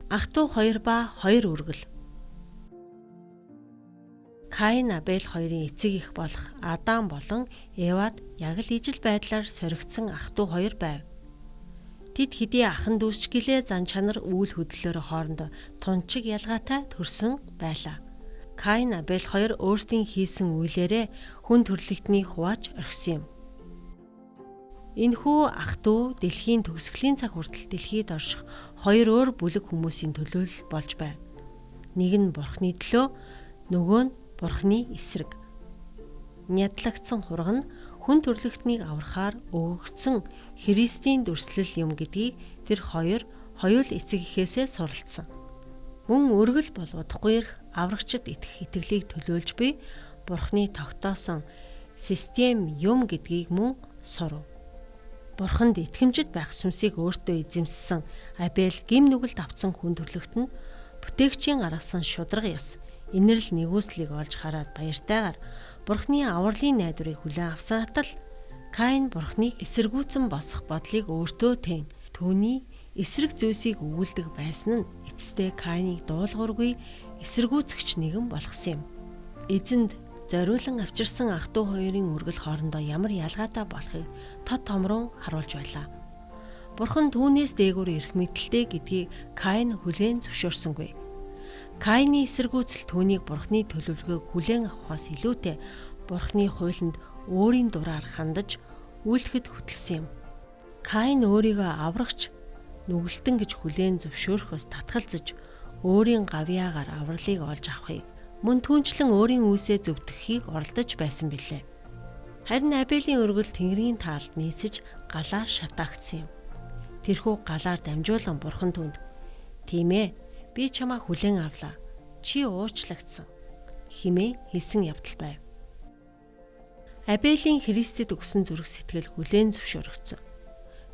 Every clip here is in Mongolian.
Ах トゥ 2 ба 2 үргэл. Каин Абель хоёрын эцэг эх болох Адам болон Евад яг л ижил байдлаар соригдсон ах トゥ 2 байв. Тэд хэдий ахан дүүсч гэлээ зан чанар үйл хөдлөлөөр хоорондоо тунчиг ялгаатай төрсөн байлаа. Каин Абель хоёр өөрсдийн хийсэн үйлээрээ хүн төрлөختний хувааж орхисон юм. Энэхүү ах トゥ дэлхийн төгсгөлийн цаг хүртэл дэлхийд орших хоёр өөр бүлэг хүмүүсийн төлөөлөл болж байв. Нэг нь Бурхны төлөө, нөгөө нь Бурхны эсрэг. Нядлагдсан хураг нь хүн төрлөختнийг аврахаар өгөгдсөн Христийн дүрслэл юм гэдгийг тэр хоёр хоёул эцэг эхээсээ суралцсан. Мөн өргөл болгодохгүй ирэх аврагчид итгэх итгэлийг төлөөлж буй Бурхны тогтоосон систем юм гэдгийг мөн сурав. Бурханд итгэмжит байх сүнсийг өөртөө эзэмссэн Абель гим нүгэлт авсан хүн төрлөخت нь бүтээгчийн гаргасан шударга ёс, инэрл нэгүслийг олж хараад баяртайгаар Бурхны авралын найдварыг хүлээн авсаатал Каин Бурхныг эсэргүүцэн босох бодлыг өөртөө тэн. Түүний эсрэг зүйлсийг өгүүлдэг байсан нь эцэстээ Каиныг дуулуургүй эсэргүүцэгч нэгэн болгосон юм. Эзэнд зориулан авчирсан ах トゥ хоёрын үргэл хоорондоо ямар ялгаатай болохыг тод томрон харуулж байлаа. Бурхан түүнээс дээгүүр ирэх мэдэлтэй гэдгийг Каин хүлээн зөвшөөрсөнгүй. Каины эсэргүүцэл түүнийг Бурханы төлөвлөгөөг хүлээн авахаас илүүтэй Бурханы хуулинд өөрийн дураар хандаж үйлдэхэд хөтлсөн юм. Каин өөрийгөө аврагч, нүгэлтэн гэж хүлээн зөвшөөрөхөөс татгалзаж өөрийн гавьяагаар авралыг олж авахыг, мөн түүнчлэн өөрийн үүсээ зөвтгөхийг оролдож байсан билээ. Харин Абелийн өргөл Тэнгэрийн таалд нийцэж галаар шатаагдсан юм. Тэрхүү галаар дамжуулан Бурхан түнд "Тийм ээ, би чамаа хүлээн авлаа. Чи уучлагдсан" хэмээн хэлсэн явдал байв. Абелийн Христэд өгсөн зүрх сэтгэл хүлээн зөвшөөрөгдсөн.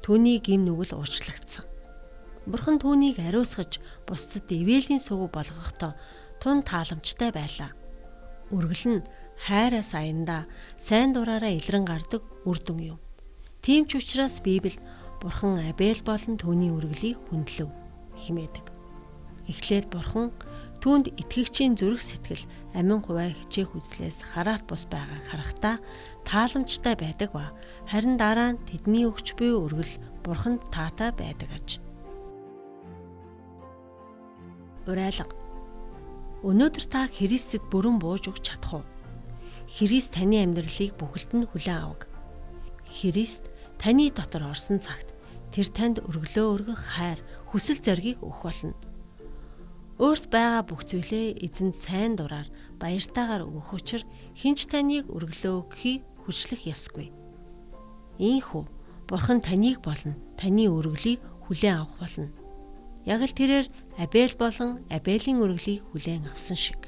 Түүний гим нүгэл уучлагдсан. Бурхан түүнийг ариусгаж бусдад ивэлийн сүг болгохдоо тун тааламжтай байлаа. Үргэл нь хайраас аяндаа сайн дураараа илрэн гардаг үр дүн юм. Тийм ч учраас Библиэд Бурхан Абель болон түүний үргэлийг хүндлэв хэмээдэг. Эхлээд Бурхан түүнд итгэгчийн зүрх сэтгэл амин хуваа хичээх үзлээс хараат бус байгааг харахтаа тааламжтай байдаг ба харин дараа нь тэдний өгч буй үргэл Бурханд таатай байдаг аж. Урайлга. Өнөөдөр та Христэд бүрэн бууж өгч чадах уу? Христ таны амьдралыг бүхэлд нь хүлээн авах. Христ таны дотор орсон цагт тэр танд өргөлөө өргөх хайр, хүсэл зоригийг өгөх болно. Өөрт байгаа бүх зүйлээ эзэнд сайн дураар баяртайгаар өгөх учраа хинч таныг өргөлөө өгөхийг хүчлэх ёсгүй. Ийхүү Бурхан таныг болон таны өргөлийг хүлээн авах болно. Яг л тэрээр Абель болон Абелийн өргөлийг хүлээн авсан шиг.